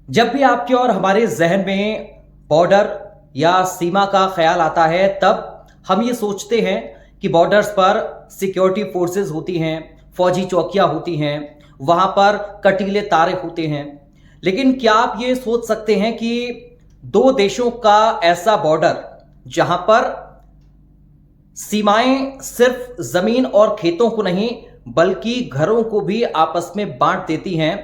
जब भी आपके और हमारे जहन में बॉर्डर या सीमा का ख्याल आता है, तब हम ये सोचते हैं कि बॉर्डर्स पर सिक्योरिटी फोर्सेस होती हैं, फौजी चौकियां होती हैं, वहां पर कटीले तारे होते हैं। लेकिन क्या आप ये सोच सकते हैं कि दो देशों का ऐसा बॉर्डर जहां पर सीमाएं सिर्फ जमीन और खेतों को नहीं बल्कि घरों को भी आपस में बांट देती हैं।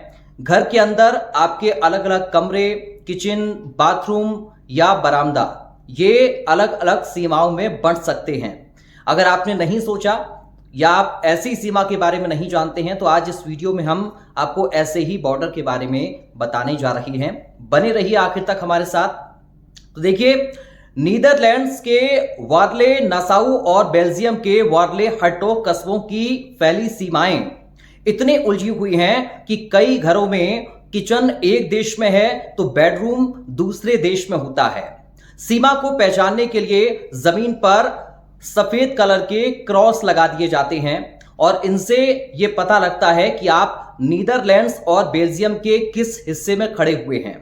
घर के अंदर आपके अलग अलग कमरे, किचन, बाथरूम या बरामदा, ये अलग अलग सीमाओं में बंट सकते हैं। अगर आपने नहीं सोचा या आप ऐसी सीमा के बारे में नहीं जानते हैं, तो आज इस वीडियो में हम आपको ऐसे ही बॉर्डर के बारे में बताने जा रहे हैं। बने रहिए आखिर तक हमारे साथ। तो देखिए, नीदरलैंड्स के वार्ले नासाउ और बेल्जियम के वार्ले हर्टोग कस्बों की फैली सीमाएं इतनी उलझी हुई हैं कि कई घरों में किचन एक देश में है तो बेडरूम दूसरे देश में होता है। सीमा को पहचानने के लिए जमीन पर सफेद कलर के क्रॉस लगा दिए जाते हैं और इनसे यह पता लगता है कि आप नीदरलैंड्स और बेल्जियम के किस हिस्से में खड़े हुए हैं।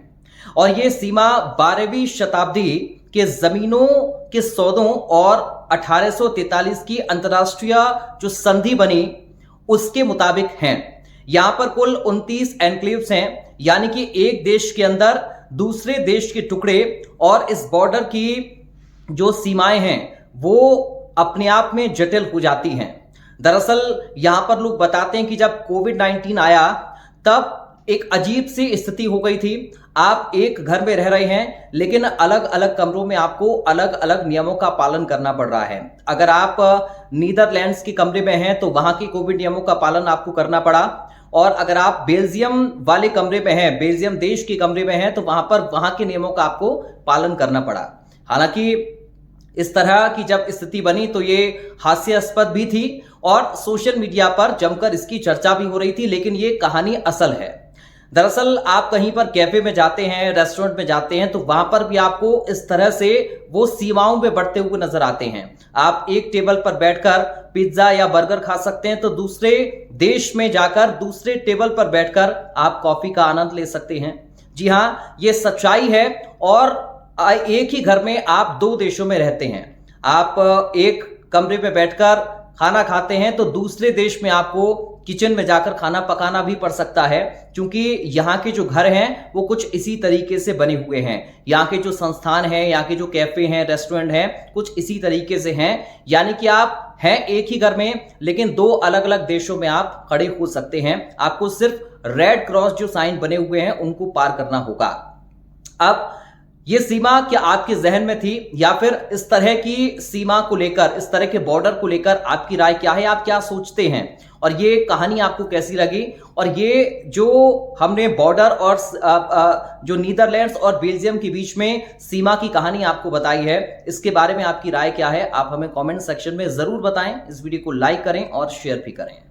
और यह सीमा 12वीं शताब्दी के जमीनों के सौदों और 1843 की अंतरराष्ट्रीय जो संधि बनी उसके मुताबिक हैं। यहां पर कुल 29 एनक्लेव्स हैं, यानी कि एक देश के अंदर दूसरे देश के टुकड़े। और इस बॉर्डर की जो सीमाएं हैं वो अपने आप में जटिल हो जाती हैं। दरअसल यहां पर लोग बताते हैं कि जब कोविड-19 आया तब एक अजीब सी स्थिति हो गई थी। आप एक घर में रह रहे हैं लेकिन अलग अलग कमरों में आपको अलग अलग नियमों का पालन करना पड़ रहा है। अगर आप नीदरलैंड्स के कमरे में हैं तो वहां के कोविड नियमों का पालन आपको करना पड़ा, और अगर आप बेल्जियम वाले कमरे में हैं, बेल्जियम देश के कमरे में हैं, तो वहां पर वहां के नियमों का आपको पालन करना पड़ा। हालांकि इस तरह की जब स्थिति बनी तो ये हास्यास्पद भी थी और सोशल मीडिया पर जमकर इसकी चर्चा भी हो रही थी। लेकिन ये कहानी असल है। दरअसल आप कहीं पर कैफे में जाते हैं, रेस्टोरेंट में जाते हैं, तो वहां पर भी आपको इस तरह से वो सीमाओं में बढ़ते हुए नजर आते हैं। आप एक टेबल पर बैठकर पिज्जा या बर्गर खा सकते हैं, तो दूसरे देश में जाकर दूसरे टेबल पर बैठकर आप कॉफी का आनंद ले सकते हैं। जी हां, ये सच्चाई है। और एक ही घर में आप दो देशों में रहते हैं। आप एक कमरे में बैठकर खाना खाते हैं तो दूसरे देश में आपको किचन में जाकर खाना पकाना भी पड़ सकता है, क्योंकि यहाँ के जो घर हैं वो कुछ इसी तरीके से बने हुए हैं। यहाँ के जो संस्थान हैं, यहाँ के जो कैफे हैं, रेस्टोरेंट हैं, कुछ इसी तरीके से हैं। यानी कि आप हैं एक ही घर में लेकिन दो अलग अलग देशों में आप खड़े हो सकते हैं। आपको सिर्फ रेड क्रॉस जो साइन बने हुए हैं उनको पार करना होगा। अब ये सीमा क्या आपके जहन में थी, या फिर इस तरह की सीमा को लेकर, इस तरह के बॉर्डर को लेकर आपकी राय क्या है? आप क्या सोचते हैं और ये कहानी आपको कैसी लगी? और ये जो हमने बॉर्डर और जो नीदरलैंड्स और बेल्जियम के बीच में सीमा की कहानी आपको बताई है, इसके बारे में आपकी राय क्या है? आप हमें कमेंट सेक्शन में जरूर बताएं। इस वीडियो को लाइक करें और शेयर भी करें।